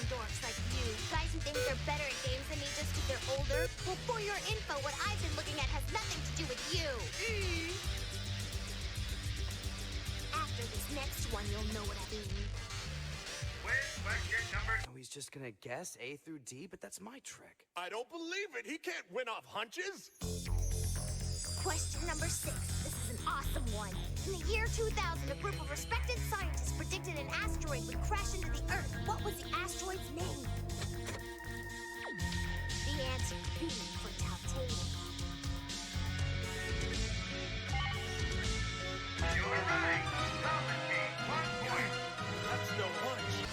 dorks like you, guys who think they're better at games than me just because they're older. Well, for your info, what I've been looking at has nothing to do with you. After this next one, you'll know what I mean. Where's question number? Oh, he's just gonna guess A through D, but that's my trick. I don't believe it. He can't win off hunches. Question number 6. This is an awesome one. In the year 2000, a group of respected scientists predicted an asteroid would crash into the Earth. What was the asteroid's name? The answer B for titanium. You're right. Thomas King, 1 point. That's no hunch.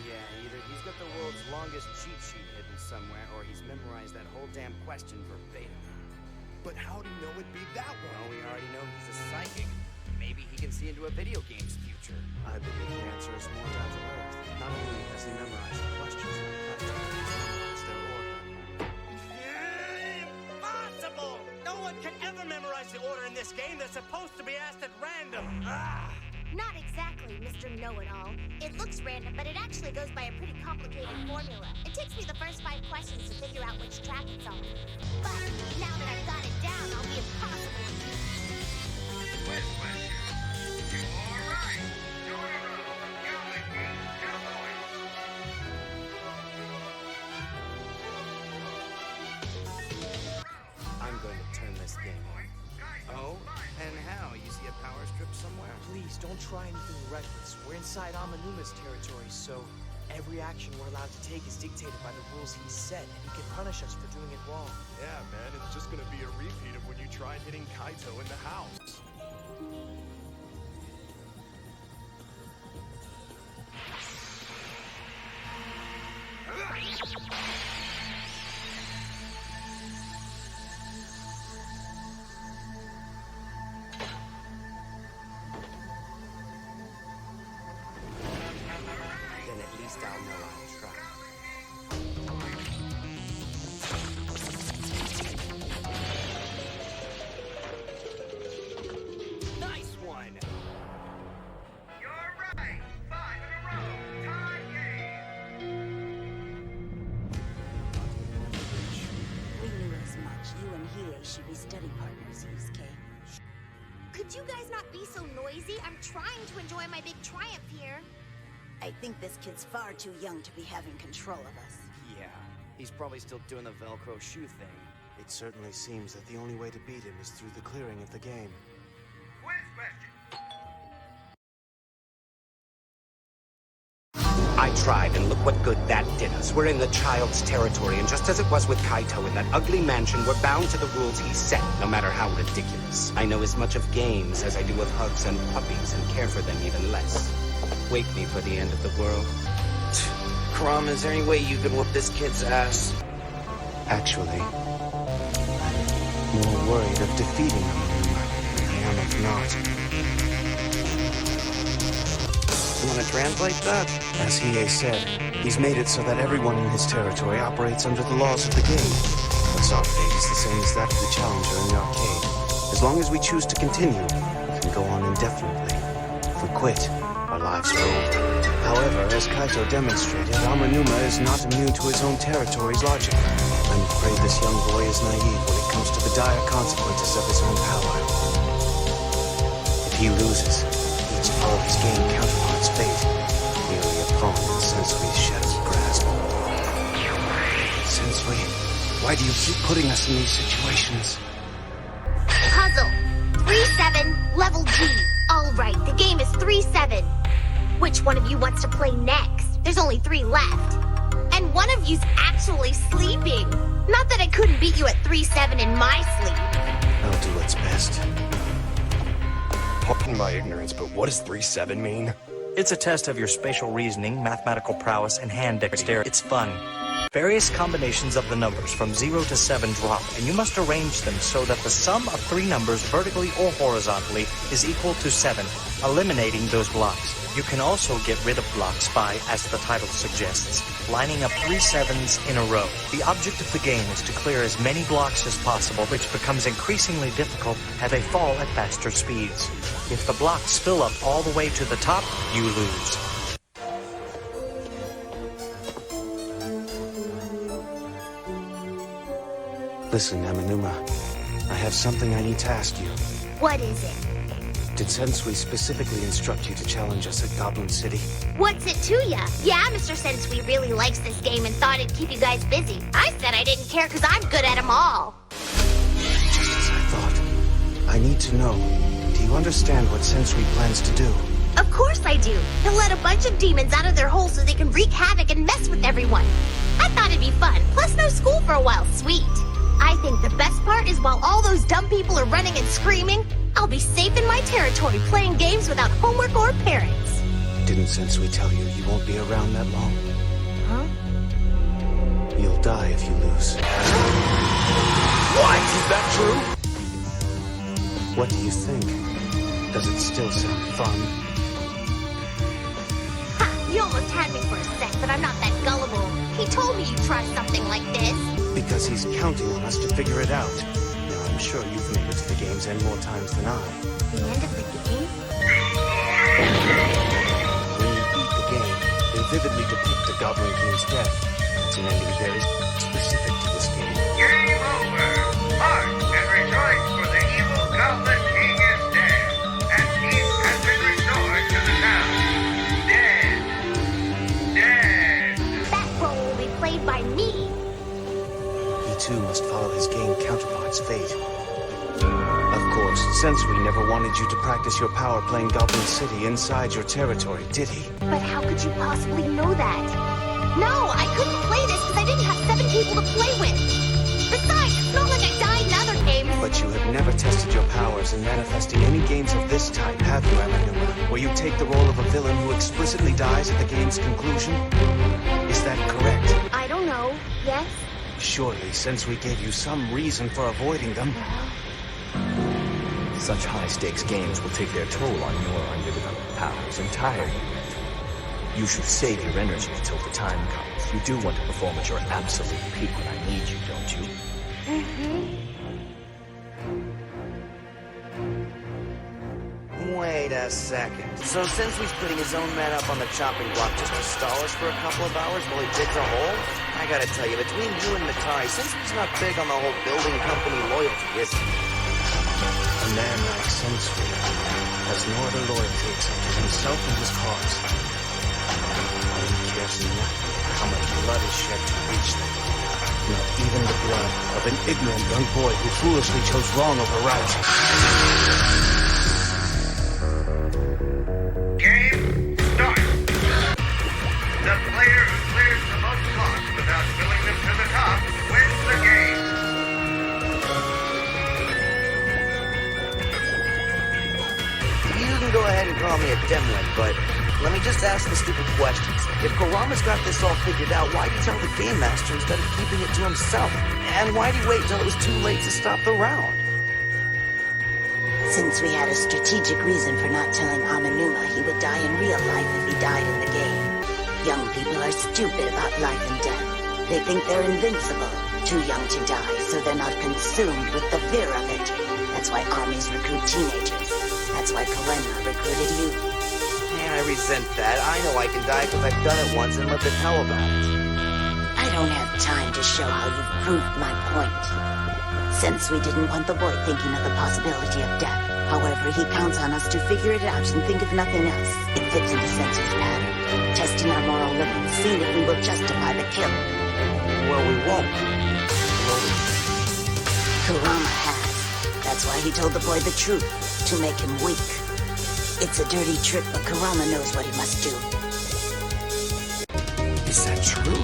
Yeah, either he's got the world's longest cheat sheet hidden somewhere, or he's memorized that whole damn question verbatim. But how'd he know it'd be that one? Well, we already know he's a psychic. Maybe he can see into a video game's future. I believe the answer is more down to earth. Not only has he memorized the questions like that, he's memorized their order. Impossible! No one can ever memorize the order in this game. They're supposed to be asked at random. Not exactly, Mr. Know-It-All. It looks random, but it actually goes by a pretty complicated formula. It takes me the first 5 questions to figure out which track it's on. But now that I've got it down, I'll be impossible to beat. Quiz question. You're right. 2 in a row. Gilman King, 2 points. I'm going to turn this game on. Oh? And how? You see a power strip somewhere? Please, don't try anything reckless. We're inside Amanuma's territory, so every action we're allowed to take is dictated by the rules he set, and he can punish us for doing it wrong. Yeah, man, it's just gonna be a repeat of when you tried hitting Kaito in the house. Then at least I'll know I'll try. Nice one! You're right. 5 in a row. Tie game. We knew as much. You and Hiei should be study partners, Yusuke. Could you guys not be so noisy? I'm trying to enjoy my big triumph here. I think this kid's far too young to be having control of us. Yeah, he's probably still doing the Velcro shoe thing. It certainly seems that the only way to beat him is through the clearing of the game. Quiz question. I tried, and look what good that did us. We're in the child's territory, and just as it was with Kaito in that ugly mansion, we're bound to the rules he set, no matter how ridiculous. I know as much of games as I do of hugs and puppies, and care for them even less. Wake me for the end of the world. Crom, is there any way you can whoop this kid's ass? Actually, I'm more worried of defeating him than I am of not. You want to translate that? As Hiei said, he's made it so that everyone in his territory operates under the laws of the game. But our fate is the same as that of the challenger in the arcade. As long as we choose to continue, we can go on indefinitely. If we quit, our lives are over. However, as Kaito demonstrated, Amanuma is not immune to his own territory's logic. I'm afraid this young boy is naive when it comes to the dire consequences of his own power. If he loses, each of his game counterpart's fate, merely a pawn in Sensui's shadow's grasp. Sensui, why do you keep putting us in these situations? Puzzle. 3-7, level G. All right, the game is 3-7. Which one of you wants to play next? There's only 3 left. And one of you's actually sleeping. Not that I couldn't beat you at 3-7 in my sleep. I'll do what's best. Pardon my ignorance, but what does 3-7 mean? It's a test of your spatial reasoning, mathematical prowess, and hand dexterity. It's fun. Various combinations of the numbers from 0 to 7 drop, and you must arrange them so that the sum of 3 numbers vertically or horizontally is equal to 7, eliminating those blocks. You can also get rid of blocks by, as the title suggests, lining up 3 7s in a row. The object of the game is to clear as many blocks as possible, which becomes increasingly difficult as they fall at faster speeds. If the blocks fill up all the way to the top, you lose. Listen, Amanuma. I have something I need to ask you. What is it? Did Sensui specifically instruct you to challenge us at Goblin City? What's it to ya? Yeah, Mr. Sensui really likes this game and thought it'd keep you guys busy. I said I didn't care because I'm good at them all. Just as I thought. I need to know, do you understand what Sensui plans to do? Of course I do. He'll let a bunch of demons out of their holes so they can wreak havoc and mess with everyone. I thought it'd be fun, plus no school for a while, sweet. I think the best part is while all those dumb people are running and screaming, I'll be safe in my territory playing games without homework or parents. Didn't Sensui tell you you won't be around that long? Huh? You'll die if you lose. What? Is that true? What do you think? Does it still sound fun? Ha! You almost had me for a sec, but I'm not that gullible. He told me you'd try something like this. Because he's counting on us to figure it out. Now, I'm sure you've made it to the game's end more times than I. The end of the game? When you beat the game, they vividly depict the Goblin King's death. It's an ending very specific to this game. Game over! March and rejoice, for the evil Goblin King is dead, and peace has been restored to the town. Dead. Dead. That role will be played by me. He too must follow his game counterpart's fate. Of course, Sensui never wanted you to practice your power playing Goblin City inside your territory, did he? But how could you possibly know that? No, I couldn't play this because I didn't have 7 people to play with. Besides, it's not like I died in other games. But you have never tested your powers in manifesting any games of this type, have you, Amanuma? Where you take the role of a villain who explicitly dies at the game's conclusion? Is that correct? I don't know. Yes? Surely, Sensui gave you some reason for avoiding them. Such high-stakes games will take their toll on your underdeveloped powers entirely. You should save your energy until the time comes. You do want to perform at your absolute peak when I need you, don't you? Wait a second. So Sensui's putting his own men up on the chopping block just to stall us for a couple of hours while he digs a hole? I gotta tell you, between you and Matari, Sensui's not big on the whole building company loyalty, is he? A man like Sensui has no other loyalty except to himself and his cause. He cares nothing for how much blood is shed to reach them. Not even the blood of an ignorant young boy who foolishly chose wrong over right. Game start. The player who clears the most blocks without filling them to the top wins the game. You can go ahead and call me a dimwit, but let me just ask the stupid questions. If Kurama's got this all figured out, why'd he tell the Gamemaster instead of keeping it to himself? And why'd he wait until it was too late to stop the round? Since we had a strategic reason for not telling Amanuma he would die in real life if he died in the game. Young people are stupid about life and death. They think they're invincible, too young to die, so they're not consumed with the fear of it. That's why armies recruit teenagers. That's why Kalena recruited you. Man, I resent that. I know I can die because I've done it once and lived to tell about it. I don't have time to show how you've proved my point. Since we didn't want the boy thinking of the possibility of death. However, he counts on us to figure it out and think of nothing else. It fits into Sensui's pattern. Testing our moral limits, seeing if we will justify the kill. Well, we won't. Kurama has. That's why he told the boy the truth, to make him weak. It's a dirty trick, but Kurama knows what he must do. Is that true?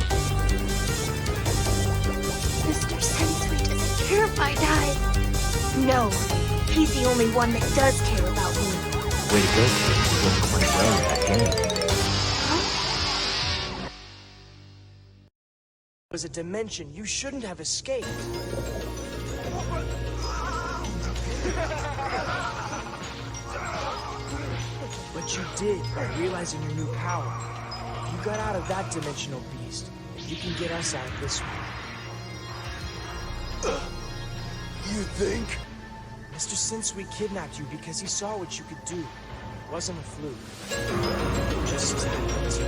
Mr. Sensui doesn't care if I die. No, he's the only one that does care about me. Way to go, kid. You look quite well in that game. It was a dimension you shouldn't have escaped. But you did by realizing your new power. If you got out of that dimensional beast, you can get us out of this one. You think? Mr. Sensui kidnapped you because he saw what you could do. It wasn't a fluke. Just as happened.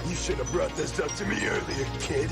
You should have brought this up to me earlier, kid.